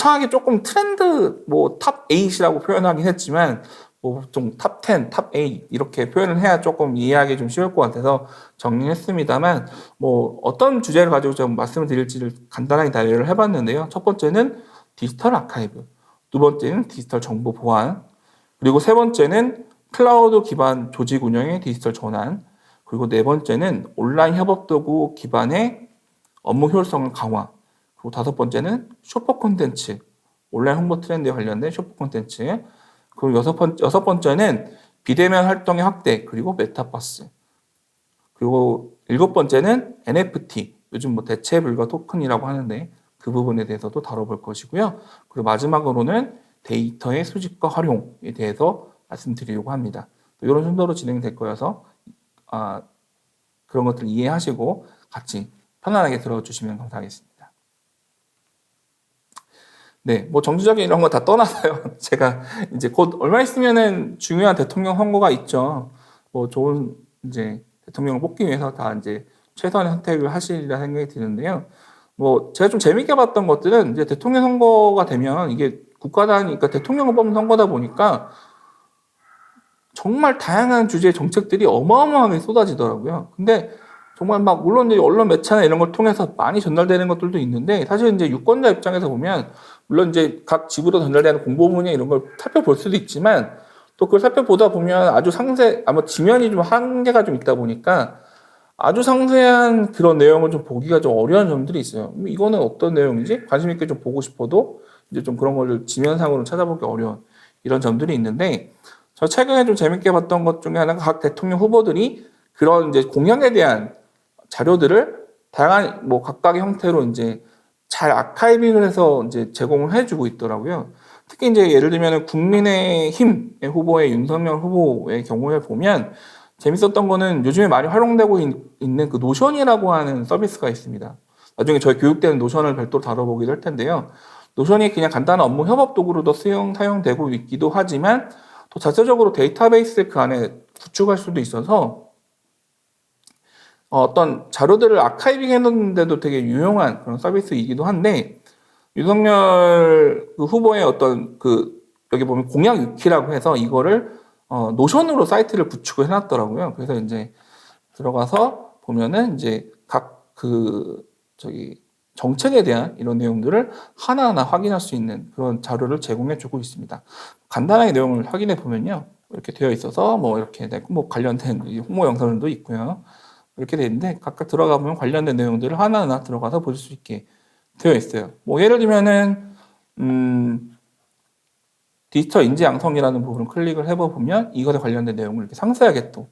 거창하게 조금 트렌드 뭐 탑 8이라고 표현하긴 했지만 뭐 좀 탑 10, 탑 8 이렇게 표현을 해야 조금 이해하기 좀 쉬울 것 같아서 정리했습니다만 뭐 어떤 주제를 가지고 좀 말씀을 드릴지를 간단하게 나열을 해봤는데요. 첫 번째는 디지털 아카이브, 두 번째는 디지털 정보 보안, 그리고 세 번째는 클라우드 기반 조직 운영의 디지털 전환, 그리고 네 번째는 온라인 협업 도구 기반의 업무 효율성을 강화, 그리고 다섯 번째는 슈퍼 콘텐츠, 온라인 홍보 트렌드에 관련된 슈퍼 콘텐츠, 그리고 여섯 번째는 비대면 활동의 확대, 그리고 메타버스, 그리고 일곱 번째는 NFT, 요즘 뭐 대체 불가 토큰이라고 하는데 그 부분에 대해서도 다뤄볼 것이고요. 그리고 마지막으로는 데이터의 수집과 활용에 대해서 말씀드리려고 합니다. 이런 순서로 진행될 거여서 그런 것들 이해하시고 같이 편안하게 들어주시면 감사하겠습니다. 네, 뭐 정치적인 이런 거 다 떠나서요. 제가 이제 곧 얼마 있으면은 중요한 대통령 선거가 있죠. 뭐 좋은 이제 대통령을 뽑기 위해서 다 이제 최선의 선택을 하시리라 생각이 드는데요. 뭐 제가 좀 재밌게 봤던 것들은 이제 대통령 선거가 되면 이게 국가 단위, 그러니까 대통령을 뽑는 선거다 보니까 정말 다양한 주제의 정책들이 어마어마하게 쏟아지더라고요. 근데 정말 막 물론 이제 언론 매체나 이런 걸 통해서 많이 전달되는 것들도 있는데 사실 이제 유권자 입장에서 보면 물론 이제 각 집으로 전달되는 공보문이나 이런 걸 살펴볼 수도 있지만 또 그걸 살펴보다 보면 아주 아마 지면이 좀 한계가 좀 있다 보니까 아주 상세한 그런 내용을 좀 보기가 좀 어려운 점들이 있어요. 이거는 어떤 내용인지 관심 있게 좀 보고 싶어도 이제 좀 그런 걸 지면상으로 찾아보기 어려운 이런 점들이 있는데 저 최근에 좀 재밌게 봤던 것 중에 하나가 각 대통령 후보들이 그런 이제 공약에 대한 자료들을 다양한 뭐 각각의 형태로 이제 잘 아카이빙을 해서 이제 제공을 해주고 있더라고요. 특히 이제 예를 들면 국민의힘 후보의 윤석열 후보의 경우에 보면 재밌었던 거는 요즘에 많이 활용되고 있는 그 노션이라고 하는 서비스가 있습니다. 나중에 저희 교육대는 노션을 별도로 다뤄보기도 할 텐데요. 노션이 그냥 간단한 업무 협업 도구로도 사용되고 있기도 하지만 또 자체적으로 데이터베이스를 그 안에 구축할 수도 있어서 어떤 자료들을 아카이빙 해놓는데도 되게 유용한 그런 서비스이기도 한데 윤석열 그 후보의 어떤 여기 보면 공약 위키라고 해서 이거를 노션으로 사이트를 구축을 해놨더라고요. 그래서 이제 들어가서 보면은 이제 각 정책에 대한 이런 내용들을 하나하나 확인할 수 있는 그런 자료를 제공해주고 있습니다. 간단하게 내용을 확인해 보면요. 이렇게 되어 있어서 뭐 이렇게 뭐 관련된 홍보 영상들도 있고요. 이렇게 되어 있는데 각각 들어가 보면 관련된 내용들을 하나하나 들어가서 볼 수 있게 되어 있어요. 뭐 예를 들면은 디지털 인지 양성이라는 부분을 클릭을 해보면 이것에 관련된 내용을 이렇게 상세하게 또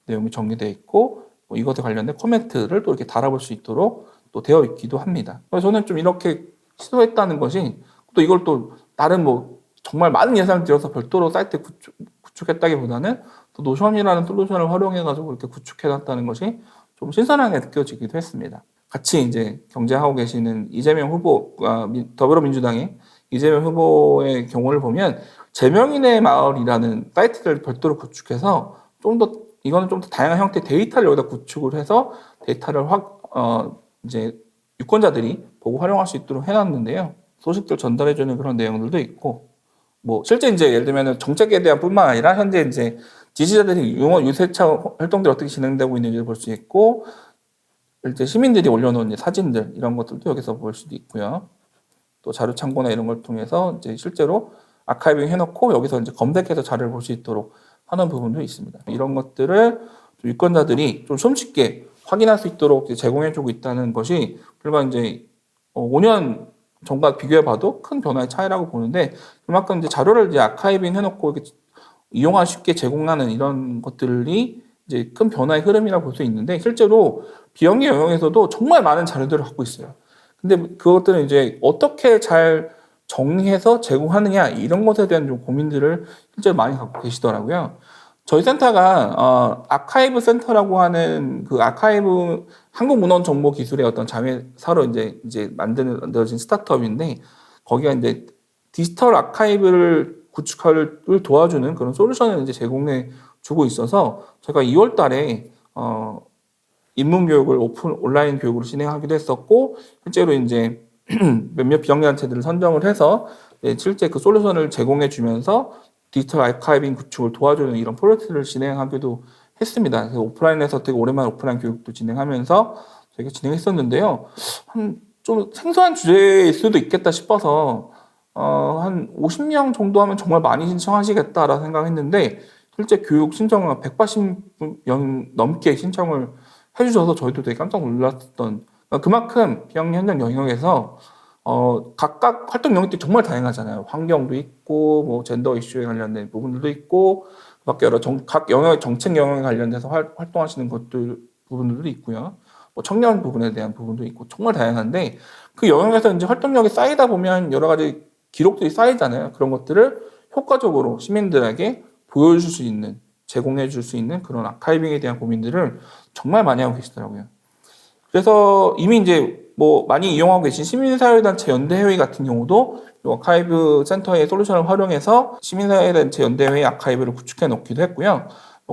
내용이 정리되어 있고 뭐 이것에 관련된 코멘트를 또 이렇게 달아볼 수 있도록 또 되어 있기도 합니다. 그래서 저는 좀 이렇게 시도했다는 것이 또 이걸 또 다른 뭐 정말 많은 예산을 들여서 별도로 사이트 구축했다기보다는 또 노션이라는 솔루션을 활용해가지고 이렇게 구축해놨다는 것이 좀 신선하게 느껴지기도 했습니다. 같이 이제 경쟁하고 계시는 이재명 후보, 더불어민주당의 이재명 후보의 경우를 보면 제명인의 마을이라는 사이트를 별도로 구축해서 이거는 좀 더 다양한 형태의 데이터를 여기다 구축을 해서 데이터를 이제 유권자들이 보고 활용할 수 있도록 해놨는데요. 소식들 전달해주는 그런 내용들도 있고, 뭐 실제 이제 예를 들면 정책에 대한 뿐만 아니라 현재 이제 지지자들이 유머 유세차 활동들이 어떻게 진행되고 있는지를 볼 수 있고, 이제 시민들이 올려놓은 사진들 이런 것들도 여기서 볼 수도 있고요. 또 자료 참고나 이런 걸 통해서 이제 실제로 아카이빙 해놓고 여기서 이제 검색해서 자료를 볼 수 있도록 하는 부분도 있습니다. 이런 것들을 유권자들이 좀 손쉽게 확인할 수 있도록 제공해주고 있다는 것이 불과 이제 5년 전과 비교해봐도 큰 변화의 차이라고 보는데 그만큼 이제 자료를 이제 아카이빙 해놓고 이렇게 이용할 쉽게 제공하는 이런 것들이 이제 큰 변화의 흐름이라고 볼 수 있는데 실제로 비영리 영역에서도 정말 많은 자료들을 갖고 있어요. 근데 그것들은 이제 어떻게 잘 정리해서 제공하느냐 이런 것에 대한 좀 고민들을 실제로 많이 갖고 계시더라고요. 저희 센터가 아카이브 센터라고 하는 그 아카이브 한국문헌정보기술의 어떤 자회사로 이제 만들어진 스타트업인데 거기가 이제 디지털 아카이브를 구축을 도와주는 그런 솔루션을 이제 제공해 주고 있어서 제가 2월 달에 입문 교육을 온라인 교육으로 진행하기도 했었고 실제로 이제 몇몇 비영리단체들을 선정을 해서 실제 그 솔루션을 제공해 주면서 디지털 아카이빙 구축을 도와주는 이런 프로젝트를 진행하기도 했습니다. 그래서 오프라인에서 되게 오랜만에 오프라인 교육도 진행하면서 저희가 진행했었는데요. 좀 생소한 주제일 수도 있겠다 싶어서 한 50명 정도 하면 정말 많이 신청하시겠다라 생각했는데 실제 교육 신청을 180명 넘게 신청을 해주셔서 저희도 되게 깜짝 놀랐던, 그만큼 비영리 현장 영역에서 각각 활동 영역들이 정말 다양하잖아요. 환경도 있고 뭐 젠더 이슈에 관련된 부분들도 있고 밖에 여러 각 영역 정책 영역에 관련돼서 활동하시는 것들 부분들도 있고요. 뭐 청년 부분에 대한 부분도 있고 정말 다양한데 그 영역에서 이제 활동력이 쌓이다 보면 여러 가지 기록들이 쌓이잖아요. 그런 것들을 효과적으로 시민들에게 보여줄 수 있는, 제공해 줄 수 있는 그런 아카이빙에 대한 고민들을 정말 많이 하고 계시더라고요. 그래서 이미 이제 뭐 많이 이용하고 계신 시민사회단체 연대회의 같은 경우도 이 아카이브 센터의 솔루션을 활용해서 시민사회단체 연대회의 아카이브를 구축해 놓기도 했고요.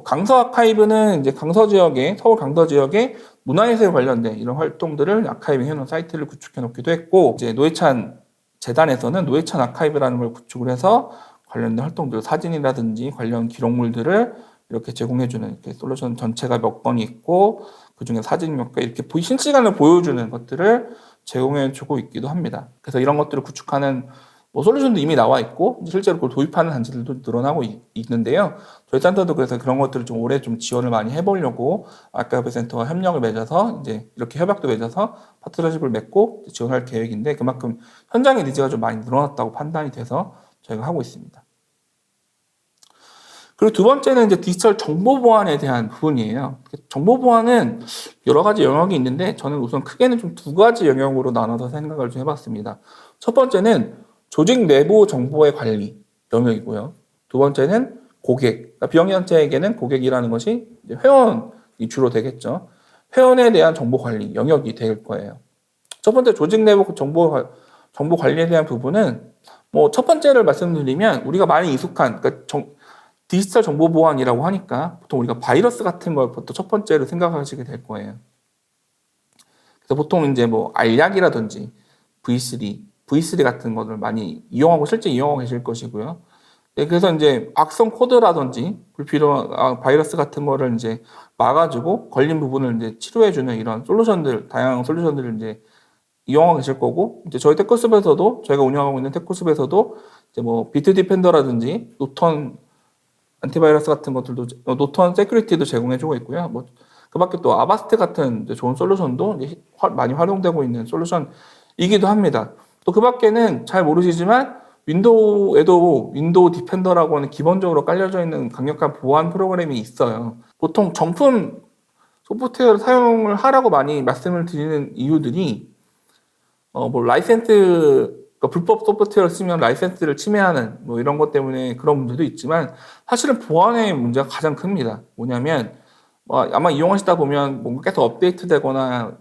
강서 아카이브는 이제 강서 지역에, 서울 강서 지역에 문화예술 관련된 이런 활동들을 아카이빙 해놓은 사이트를 구축해 놓기도 했고, 이제 노회찬 재단에서는 노회찬 아카이브라는 걸 구축을 해서 관련된 활동들, 사진이라든지 관련 기록물들을 이렇게 제공해주는 이렇게 솔루션 전체가 몇 건이 있고 그 중에 사진 몇 개 이렇게 실시간으로 보여주는 것들을 제공해주고 있기도 합니다. 그래서 이런 것들을 구축하는 뭐 솔루션도 이미 나와 있고 실제로 그걸 도입하는 단체들도 늘어나고 있는데요. 저희 센터도 그래서 그런 것들을 좀 올해 좀 지원을 많이 해보려고 아카이브 센터와 협력을 맺어서 이제 이렇게 협약도 맺어서 파트너십을 맺고 지원할 계획인데 그만큼 현장의 니즈가 좀 많이 늘어났다고 판단이 돼서 저희가 하고 있습니다. 그리고 두 번째는 이제 디지털 정보 보안에 대한 부분이에요. 정보 보안은 여러 가지 영역이 있는데 저는 우선 크게는 좀 두 가지 영역으로 나눠서 생각을 좀 해봤습니다. 첫 번째는 조직 내부 정보의 관리 영역이고요. 두 번째는 고객, 그러니까 비영리단체에게는 고객이라는 것이 이제 회원이 주로 되겠죠. 회원에 대한 정보 관리 영역이 될 거예요. 첫 번째 조직 내부 정보 관리에 대한 부분은 뭐 첫 번째를 말씀드리면 우리가 많이 익숙한 그러니까 디지털 정보 보안이라고 하니까 보통 우리가 바이러스 같은 걸부터 첫 번째로 생각하시게 될 거예요. 그래서 보통 이제 뭐 알약이라든지 V3 같은 것을 많이 이용하고 실제 이용하고 계실 것이고요. 네, 그래서 이제 악성 코드라든지 불필요한 바이러스 같은 거를 이제 막아주고 걸린 부분을 이제 치료해주는 이런 솔루션들, 다양한 솔루션들을 이제 이용하고 계실 거고, 이제 저희 테크숲에서도 저희가 운영하고 있는 테크숲에서도 이제 뭐 비트 디펜더라든지 노턴 안티바이러스 같은 것들도 노턴 세큐리티도 제공해주고 있고요. 뭐 그밖에 또 아바스트 같은 좋은 솔루션도 많이 활용되고 있는 솔루션이기도 합니다. 또 그밖에는 잘 모르시지만 윈도우에도 윈도우 디펜더라고 하는 기본적으로 깔려져 있는 강력한 보안 프로그램이 있어요. 보통 정품 소프트웨어를 사용을 하라고 많이 말씀을 드리는 이유들이 뭐 라이센스, 그러니까 불법 소프트웨어를 쓰면 라이센스를 침해하는 뭐 이런 것 때문에 그런 문제도 있지만 사실은 보안의 문제가 가장 큽니다. 뭐냐면 아마 이용하시다 보면 뭔가 계속 업데이트되거나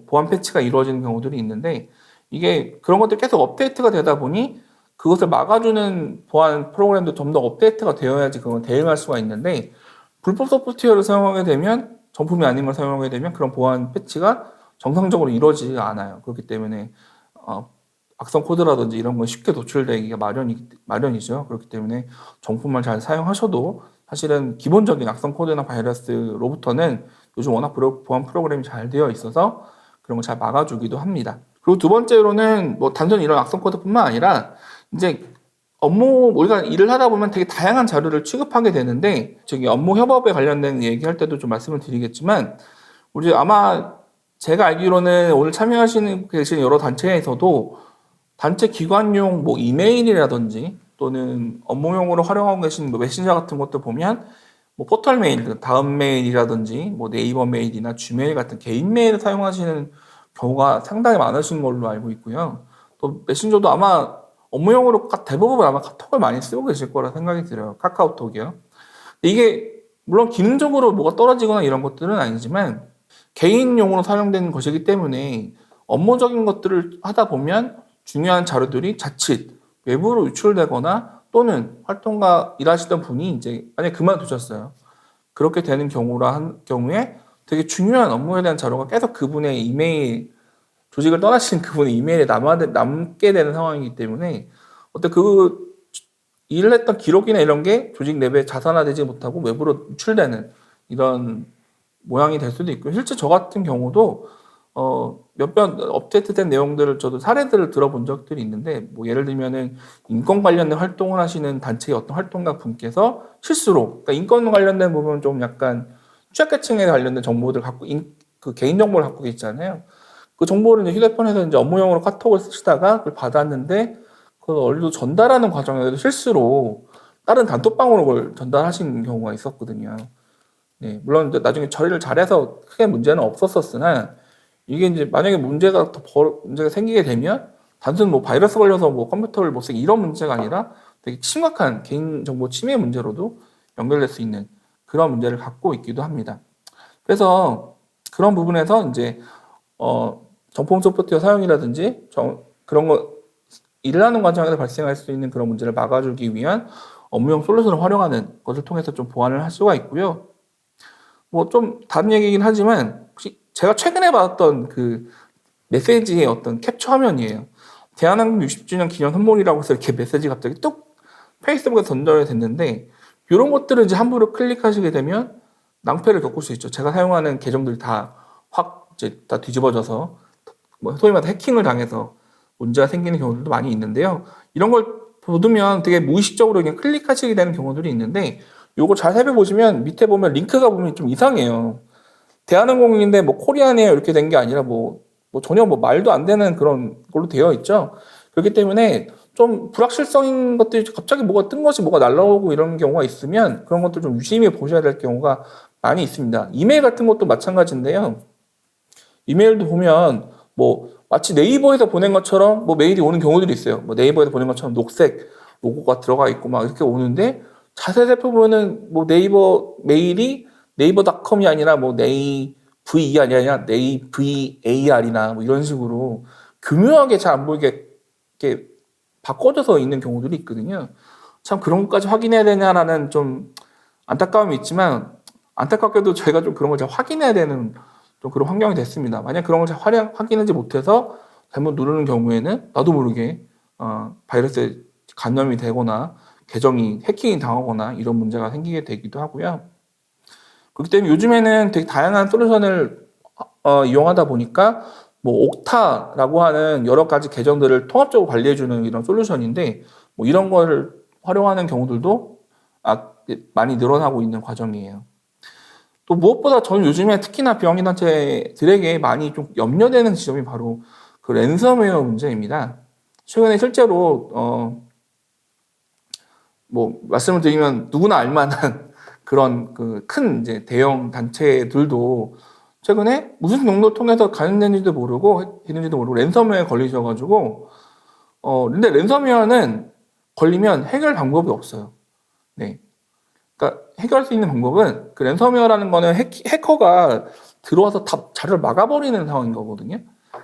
보안 패치가 이루어지는 경우들이 있는데 이게 그런 것들이 계속 업데이트가 되다 보니 그것을 막아주는 보안 프로그램도 좀 더 업데이트가 되어야지 그걸 대응할 수가 있는데 불법 소프트웨어를 사용하게 되면 정품이 아닌 걸 사용하게 되면 그런 보안 패치가 정상적으로 이루어지지 않아요. 그렇기 때문에 악성 코드라든지 이런 건 쉽게 노출되기가 마련이죠. 그렇기 때문에 정품만 잘 사용하셔도 사실은 기본적인 악성 코드나 바이러스로부터는 요즘 워낙 보안 프로그램이 잘 되어 있어서 그런 걸 잘 막아주기도 합니다. 그리고 두 번째로는 뭐 단순히 이런 악성 코드뿐만 아니라 이제 우리가 일을 하다 보면 되게 다양한 자료를 취급하게 되는데 저기 업무 협업에 관련된 얘기할 때도 좀 말씀을 드리겠지만 우리 아마 제가 알기로는 오늘 참여하시는 계신 여러 단체에서도 단체 기관용 뭐 이메일이라든지 또는 업무용으로 활용하고 계신 뭐 메신저 같은 것도 보면 뭐 포털 메일, 다음 메일이라든지 뭐 네이버 메일이나 지메일 같은 개인 메일을 사용하시는 경우가 상당히 많으신 걸로 알고 있고요. 또 메신저도 아마 업무용으로 대부분 아마 카톡을 많이 쓰고 계실 거라 생각이 들어요. 카카오톡이요. 이게 물론 기능적으로 뭐가 떨어지거나 이런 것들은 아니지만 개인용으로 사용되는 것이기 때문에 업무적인 것들을 하다 보면 중요한 자료들이 자칫 외부로 유출되거나 또는 활동가 일하시던 분이 이제 만약에 그만두셨어요. 그렇게 되는 경우에 되게 중요한 업무에 대한 자료가 계속 그분의 이메일 조직을 떠나신 그분의 이메일에 남게 되는 상황이기 때문에 어떤 그 일을 했던 기록이나 이런 게 조직 내부에 자산화되지 못하고 외부로 유출되는 이런 모양이 될 수도 있고, 실제 저 같은 경우도 몇 번 업데이트된 내용들을 저도 사례들을 들어본 적들이 있는데, 뭐 예를 들면은 인권 관련된 활동을 하시는 단체의 어떤 활동가 분께서 실수로, 그러니까 인권 관련된 부분 좀 약간 취약계층에 관련된 정보들 갖고 그 개인 정보를 갖고 있잖아요. 그 정보를 이제 휴대폰에서 이제 업무용으로 카톡을 쓰시다가 그걸 받았는데 그걸 어디로 전달하는 과정에도 실수로 다른 단톡방으로 그걸 전달하신 경우가 있었거든요. 네, 물론 이제 나중에 처리를 잘해서 크게 문제는 없었으나, 이게 이제 만약에 문제가 생기게 되면 단순 뭐 바이러스 걸려서 뭐 컴퓨터를 못 쓰기 이런 문제가 아니라 되게 심각한 개인정보 침해 문제로도 연결될 수 있는 그런 문제를 갖고 있기도 합니다. 그래서 그런 부분에서 이제 정품 소프트웨어 사용이라든지 그런 거 일을 하는 과정에서 발생할 수 있는 그런 문제를 막아주기 위한 업무용 솔루션을 활용하는 것을 통해서 좀 보완을 할 수가 있고요. 뭐 좀 다른 얘기긴 하지만 혹시 제가 최근에 받았던 그 메시지의 어떤 캡처 화면이에요. 대한항공 60주년 기념 선물이라고 해서 이렇게 메시지 갑자기 뚝 페이스북에 전달이 됐는데, 이런 것들을 이제 함부로 클릭하시게 되면 낭패를 겪을 수 있죠. 제가 사용하는 계정들이 다 이제 다 뒤집어져서 뭐 소위 말해 해킹을 당해서 문제가 생기는 경우들도 많이 있는데요. 이런 걸 보면 되게 무의식적으로 그냥 클릭하시게 되는 경우들이 있는데, 요거 잘 살펴보시면 밑에 보면 링크가 보면 좀 이상해요. 대한항공인데 뭐 코리안에어 이렇게 된 게 아니라 뭐 전혀 뭐 말도 안 되는 그런 걸로 되어 있죠. 그렇기 때문에 좀 불확실성인 것들이 갑자기 뭐가 뜬 것이 뭐가 날라오고 이런 경우가 있으면 그런 것들 좀 유심히 보셔야 될 경우가 많이 있습니다. 이메일 같은 것도 마찬가지인데요. 이메일도 보면 뭐 마치 네이버에서 보낸 것처럼 뭐 메일이 오는 경우들이 있어요. 뭐 네이버에서 보낸 것처럼 녹색 로고가 들어가 있고 막 이렇게 오는데, 자세히 살펴보면 뭐 네이버 메일이 네이버닷컴이 아니라 뭐 네이브이 아니라 네이브이ar이나 뭐 이런 식으로 교묘하게 잘 안 보이게 이렇게 바꿔져서 있는 경우들이 있거든요. 참 그런 것까지 확인해야 되냐라는 좀 안타까움이 있지만, 안타깝게도 저희가 좀 그런 걸 잘 확인해야 되는 좀 그런 환경이 됐습니다. 만약 그런 걸 잘 확인하지 못해서 잘못 누르는 경우에는 나도 모르게 바이러스에 감염이 되거나 계정이 해킹이 당하거나 이런 문제가 생기게 되기도 하고요. 그렇기 때문에 요즘에는 되게 다양한 솔루션을 이용하다 보니까 뭐 옥타라고 하는 여러 가지 계정들을 통합적으로 관리해주는 이런 솔루션인데, 뭐 이런 걸 활용하는 경우들도 많이 늘어나고 있는 과정이에요. 또 무엇보다 저는 요즘에 특히나 비영리단체들에게 많이 좀 염려되는 지점이 바로 그 랜섬웨어 문제입니다. 최근에 실제로 뭐 말씀을 드리면 누구나 알만한 그런 그 큰 이제 대형 단체들도 최근에 무슨 용도를 통해서 감염됐는지도 모르고 랜섬웨어에 걸리셔가지고 근데 랜섬웨어는 걸리면 해결 방법이 없어요. 네. 그러니까 해결할 수 있는 방법은 그 랜섬웨어라는 거는 해커가 들어와서 다 자료를 막아버리는 상황인 거거든요.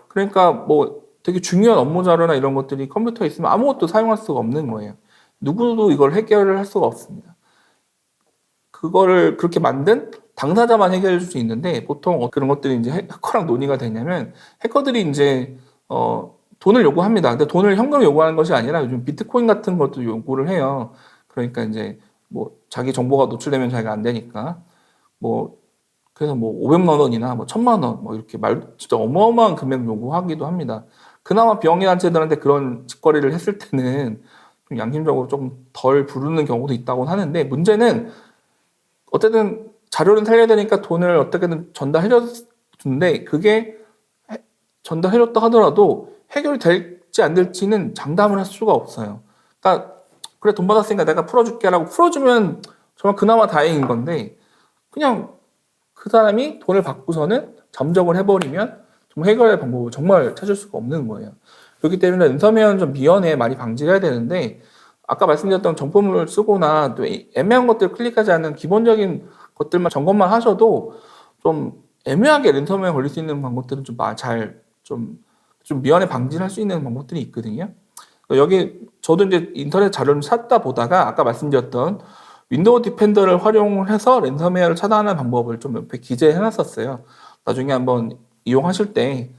그러니까 뭐 되게 중요한 업무 자료나 이런 것들이 컴퓨터에 있으면 아무것도 사용할 수가 없는 거예요. 누구도 이걸 해결을 할 수가 없습니다. 그거를 그렇게 만든 당사자만 해결해 줄 수 있는데, 보통 그런 것들이 이제 해커랑 논의가 되냐면, 해커들이 이제 돈을 요구합니다. 근데 돈을 현금을 요구하는 것이 아니라 요즘 비트코인 같은 것도 요구를 해요. 그러니까 이제 뭐 자기 정보가 노출되면 자기가 안 되니까 뭐 그래서 뭐 500만 원이나 뭐 1000만 원 뭐 이렇게 진짜 어마어마한 금액을 요구하기도 합니다. 그나마 비영리단체들한테 그런 직거래를 했을 때는 좀 양심적으로 좀 덜 부르는 경우도 있다고 하는데, 문제는 어쨌든 자료는 살려야 되니까 돈을 어떻게든 전달해줬는데, 그게 전달해줬다 하더라도 해결이 될지 안 될지는 장담을 할 수가 없어요. 그러니까 그래 돈 받았으니까 내가 풀어줄게라고 풀어주면 정말 그나마 다행인 건데, 그냥 그 사람이 돈을 받고서는 잠적을 해버리면 정말 해결할 방법을 정말 찾을 수가 없는 거예요. 그렇기 때문에 랜섬웨어는 좀 미연에 많이 방지를 해야 되는데, 아까 말씀드렸던 정보물을 쓰거나 또 애매한 것들을 클릭하지 않는 기본적인 것들만 점검만 하셔도 좀 애매하게 랜섬웨어 걸릴 수 있는 방법들은 좀 미연에 방지를 할 수 있는 방법들이 있거든요. 여기 저도 이제 인터넷 자료를 찾다 보다가 아까 말씀드렸던 윈도우 디펜더를 활용을 해서 랜섬웨어를 차단하는 방법을 좀 옆에 기재해 놨었어요. 나중에 한번 이용하실 때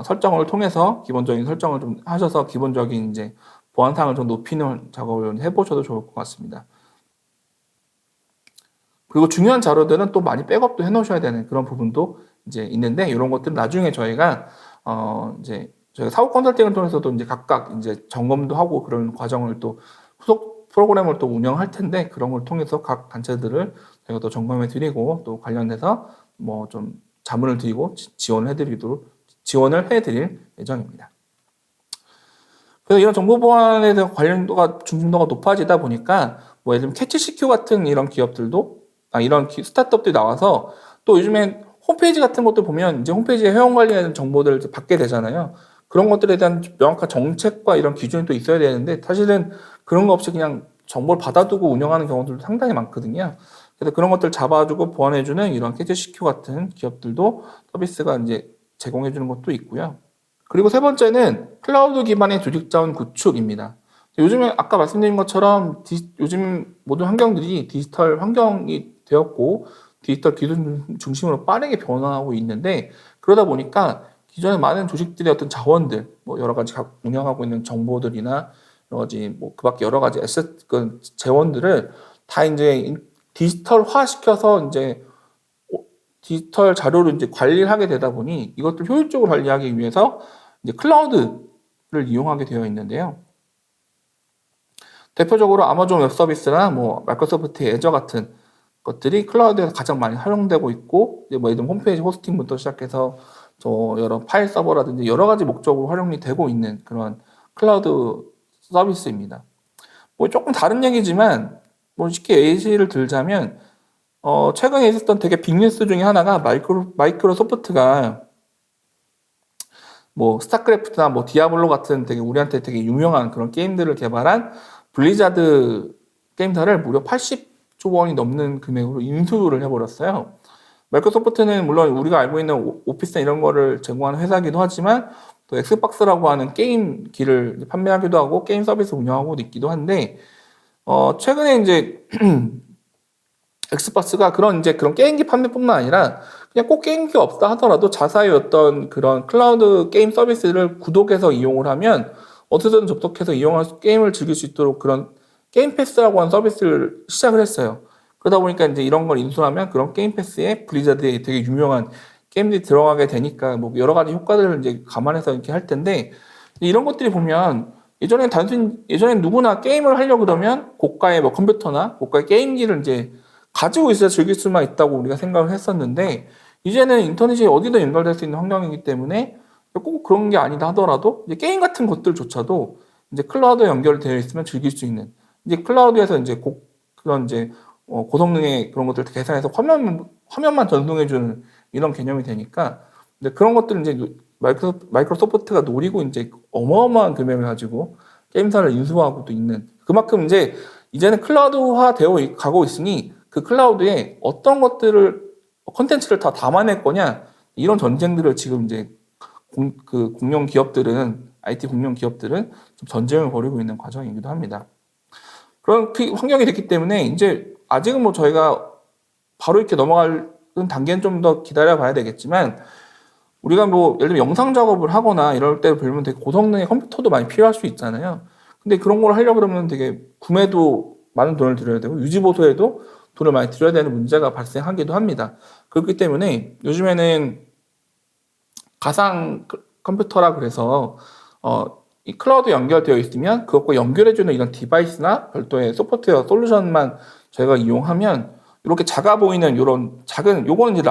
설정을 통해서 기본적인 설정을 좀 하셔서 기본적인 이제 보안상을 좀 높이는 작업을 해보셔도 좋을 것 같습니다. 그리고 중요한 자료들은 또 많이 백업도 해놓으셔야 되는 그런 부분도 이제 있는데 이런 것들은 나중에 저희가 이제 저희가 사업 컨설팅을 통해서도 이제 각각 이제 점검도 하고 그런 과정을 또 후속 프로그램을 또 운영할 텐데 그런 걸 통해서 각 단체들을 저희가 또 점검해 드리고 또 관련해서 뭐 좀 자문을 드리고 지원을 해드릴 예정입니다. 그래서 이런 정보 보안에 대한 관련도가 중심도가 높아지다 보니까 뭐 예를 들면 캐치CQ 같은 이런 기업들도 이런 스타트업들이 나와서 또 요즘엔 홈페이지 같은 것도 보면 이제 홈페이지에 회원 관리하는 정보들을 받게 되잖아요. 그런 것들에 대한 명확한 정책과 이런 기준이 또 있어야 되는데 사실은 그런 거 없이 그냥 정보를 받아두고 운영하는 경우들도 상당히 많거든요. 그래서 그런 것들 잡아주고 보완해주는 이런 캐치CQ 같은 기업들도 서비스가 이제 제공해주는 것도 있고요. 그리고 세 번째는 클라우드 기반의 조직 자원 구축입니다. 요즘에 아까 말씀드린 것처럼 요즘 모든 환경들이 디지털 환경이 되었고 디지털 기술 중심으로 빠르게 변화하고 있는데 그러다 보니까 기존의 많은 조직들의 어떤 자원들, 뭐 여러 가지 운영하고 있는 정보들이나 여러 가지 뭐 그밖에 여러 가지 에셋 그 재원들을 다 이제 디지털화 시켜서 이제 디지털 자료를 이제 관리를 하게 되다 보니 이것들 효율적으로 관리하기 위해서 이제 클라우드를 이용하게 되어 있는데요. 대표적으로 아마존 웹 서비스나 뭐 마이크로소프트 애저 같은 것들이 클라우드에서 가장 많이 활용되고 있고, 이제 뭐 예를 들면 홈페이지 호스팅부터 시작해서 여러 파일 서버라든지 여러 가지 목적으로 활용이 되고 있는 그런 클라우드 서비스입니다. 뭐 조금 다른 얘기지만, 뭐 쉽게 예시를 들자면, 최근에 있었던 되게 빅뉴스 중에 하나가 마이크로소프트가 뭐 스타크래프트나 뭐 디아블로 같은 되게 우리한테 되게 유명한 그런 게임들을 개발한 블리자드 게임사를 무려 80조 원이 넘는 금액으로 인수를 해버렸어요. 마이크로소프트는 물론 우리가 알고 있는 오피스나 이런 거를 제공하는 회사이기도 하지만 또 엑스박스라고 하는 게임기를 판매하기도 하고 게임 서비스 운영하고 있기도 한데 최근에 이제 엑스박스가 그런 게임기 판매뿐만 아니라 그냥 꼭 게임기가 없다 하더라도 자사의 어떤 그런 클라우드 게임 서비스를 구독해서 이용을 하면 어디서든 접속해서 게임을 즐길 수 있도록 그런 게임 패스라고 하는 서비스를 시작을 했어요. 그러다 보니까 이제 이런 걸 인수하면 그런 게임 패스에 블리자드의 되게 유명한 게임들이 들어가게 되니까 뭐 여러 가지 효과들을 이제 감안해서 이렇게 할 텐데 이런 것들이 보면 예전엔 누구나 게임을 하려고 그러면 고가의 뭐 컴퓨터나 고가의 게임기를 이제 가지고 있어야 즐길 수만 있다고 우리가 생각을 했었는데 이제는 인터넷이 어디든 연결될 수 있는 환경이기 때문에 꼭 그런 게 아니다 하더라도 이제 게임 같은 것들조차도 이제 클라우드에 연결되어 있으면 즐길 수 있는 이제 클라우드에서 이제 그런 이제 고성능의 그런 것들을 계산해서 화면만 전송해주는 이런 개념이 되니까 근데 그런 것들은 이제 마이크로소프트가 노리고 이제 어마어마한 금액을 가지고 게임사를 인수하고도 있는 그만큼 이제는 클라우드화 되어 가고 있으니 그 클라우드에 어떤 콘텐츠를 다 담아낼 거냐 이런 전쟁들을 지금 이제 공룡 기업들은 IT 공룡 기업들은 좀 전쟁을 벌이고 있는 과정이기도 합니다. 그런 환경이 됐기 때문에 이제 아직은 뭐 저희가 바로 이렇게 넘어가는 단계는 좀 더 기다려 봐야 되겠지만 우리가 뭐 예를 들면 영상 작업을 하거나 이럴 때 보면 되게 고성능의 컴퓨터도 많이 필요할 수 있잖아요. 근데 그런 걸 하려고 그러면 되게 구매도 많은 돈을 들여야 되고 유지 보수에도 돈을 많이 들여야 되는 문제가 발생하기도 합니다. 그렇기 때문에 요즘에는 가상 컴퓨터라 그래서 이 클라우드 연결되어 있으면 그것과 연결해주는 이런 디바이스나 별도의 소프트웨어 솔루션만 저희가 이용하면 이렇게 작아 보이는 이런 작은 요거는 이제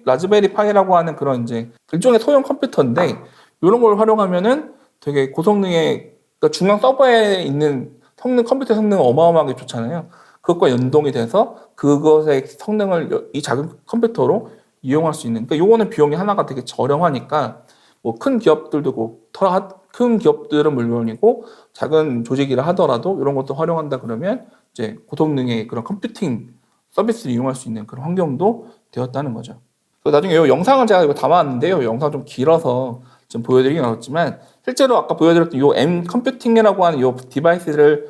라즈베리 파이라고 하는 그런 이제 일종의 소형 컴퓨터인데 이런 걸 활용하면은 되게 고성능의 그러니까 중앙 서버에 있는 컴퓨터 성능 어마어마하게 좋잖아요. 그것과 연동이 돼서 그것의 성능을 이 작은 컴퓨터로 이용할 수 있는. 그러니까 요거는 비용이 하나가 되게 저렴하니까 뭐 큰 기업들은 물론이고 작은 조직이라 하더라도 이런 것도 활용한다 그러면 이제 고성능의 그런 컴퓨팅 서비스를 이용할 수 있는 그런 환경도 되었다는 거죠. 나중에 이 영상을 제가 이거 담아왔는데요. 영상 좀 길어서 좀 보여드리긴 어렵지만 실제로 아까 보여드렸던 이 M 컴퓨팅이라고 하는 이 디바이스를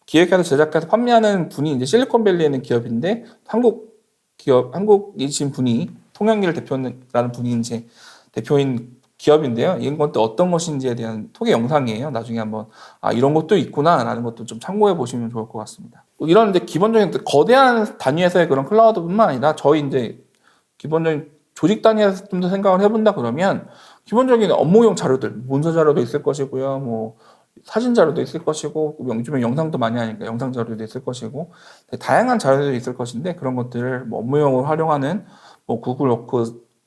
기획해서 제작해서 판매하는 분이 이제 실리콘밸리에 있는 기업인데 한국이신 분이 통영기를 대표라는 분이 이제 대표인 기업인데요. 이건 또 어떤 것인지에 대한 소개 영상이에요. 나중에 한번 이런 것도 있구나라는 것도 좀 참고해 보시면 좋을 것 같습니다. 이런 이제 기본적인 거대한 단위에서의 그런 클라우드뿐만 아니라 저희 이제 기본적인 조직 단위에서 좀 더 생각을 해본다 그러면 기본적인 업무용 자료들, 문서 자료도 있을 것이고요. 뭐 사진 자료도 있을 것이고 요즘에 영상도 많이 하니까 영상 자료도 있을 것이고 다양한 자료들이 있을 것인데 그런 것들을 뭐 업무용으로 활용하는 뭐 구글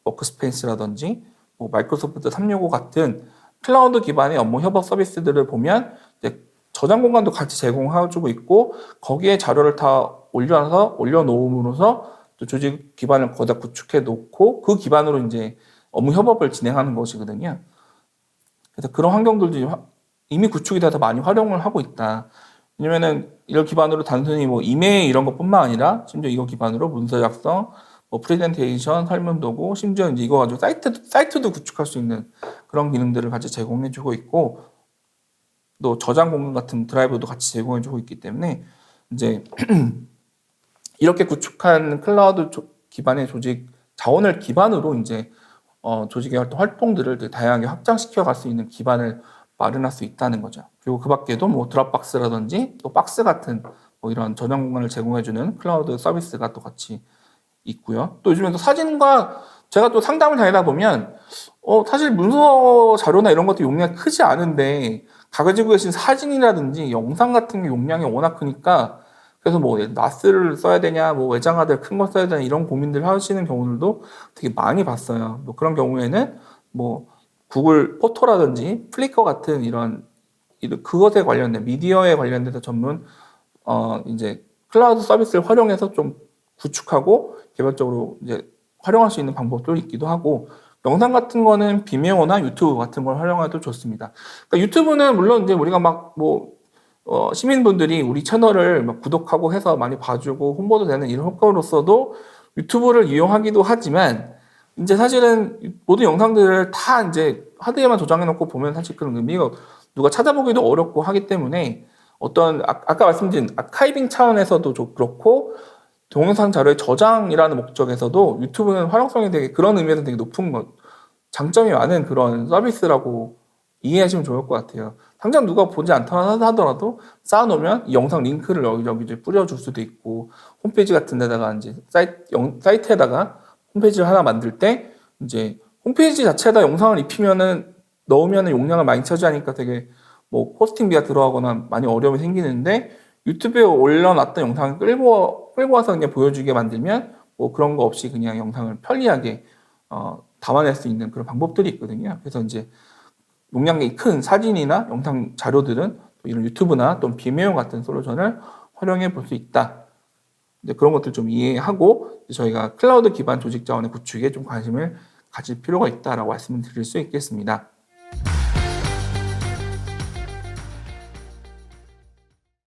워크스페이스라든지 뭐 마이크로소프트 365 같은 클라우드 기반의 업무 협업 서비스들을 보면 이제 저장 공간도 같이 제공해주고 있고 거기에 자료를 다 올려놓음으로써 또 조직 기반을 거기다 구축해 놓고 그 기반으로 이제 업무 협업을 진행하는 것이거든요. 그래서 그런 환경들도 이미 구축이 돼서 많이 활용을 하고 있다. 왜냐면은 이걸 기반으로 단순히 뭐 이메일 이런 것뿐만 아니라 심지어 이거 기반으로 문서 작성, 뭐 프레젠테이션, 설문 도구, 심지어 이제 이거 가지고 사이트도 구축할 수 있는 그런 기능들을 같이 제공해주고 있고 또 저장 공간 같은 드라이브도 같이 제공해주고 있기 때문에 이제 이렇게 구축한 클라우드 기반의 조직 자원을 기반으로 이제 조직의 활동들을 다양하게 확장시켜 갈 수 있는 기반을 마련할 수 있다는 거죠. 그리고 그 밖에도 뭐 드랍박스라든지 또 박스 같은 뭐 이런 저장 공간을 제공해주는 클라우드 서비스가 또 같이 있고요. 또 요즘에 또 사진과 제가 또 상담을 다니다 보면 사실 문서 자료나 이런 것도 용량이 크지 않은데 가지고 계신 사진이라든지 영상 같은 게 용량이 워낙 크니까 그래서 뭐 나스를 써야 되냐, 뭐 외장하드 큰 거 써야 되냐 이런 고민들 하시는 경우들도 되게 많이 봤어요. 뭐 그런 경우에는 뭐 구글 포토라든지 플리커 같은 이런 그것에 관련된 미디어에 관련돼서 전문 이제 클라우드 서비스를 활용해서 좀 구축하고 개별적으로 이제 활용할 수 있는 방법도 있기도 하고 영상 같은 거는 비메오나 유튜브 같은 걸 활용해도 좋습니다. 그러니까 유튜브는 물론 이제 우리가 막 뭐 시민분들이 우리 채널을 막 구독하고 해서 많이 봐주고 홍보도 되는 이런 효과로서도 유튜브를 이용하기도 하지만 이제 사실은 모든 영상들을 다 이제 하드에만 저장해놓고 보면 사실 그런 의미가 누가 찾아보기도 어렵고 하기 때문에 어떤 아까 말씀드린 아카이빙 차원에서도 좀 그렇고 동영상 자료의 저장이라는 목적에서도 유튜브는 활용성이 되게 그런 의미에서 되게 높은 것 장점이 많은 그런 서비스라고 이해하시면 좋을 것 같아요. 당장 누가 보지 않다 하더라도 쌓아놓으면 이 영상 링크를 여기저기 이제 뿌려줄 수도 있고 홈페이지 같은 데다가 이제 사이트에다가 홈페이지를 하나 만들 때 이제 홈페이지 자체에다 영상을 입히면은 넣으면은 용량을 많이 차지하니까 되게 뭐 호스팅비가 들어가거나 많이 어려움이 생기는데 유튜브에 올려놨던 영상을 끌고 와서 그냥 보여주게 만들면 뭐 그런 거 없이 그냥 영상을 편리하게 담아낼 수 있는 그런 방법들이 있거든요. 그래서 이제 용량이 큰 사진이나 영상 자료들은 이런 유튜브나 또 비메오 같은 솔루션을 활용해 볼 수 있다. 이제 그런 것들 좀 이해하고 저희가 클라우드 기반 조직 자원의 구축에 좀 관심을 가질 필요가 있다라고 말씀을 드릴 수 있겠습니다.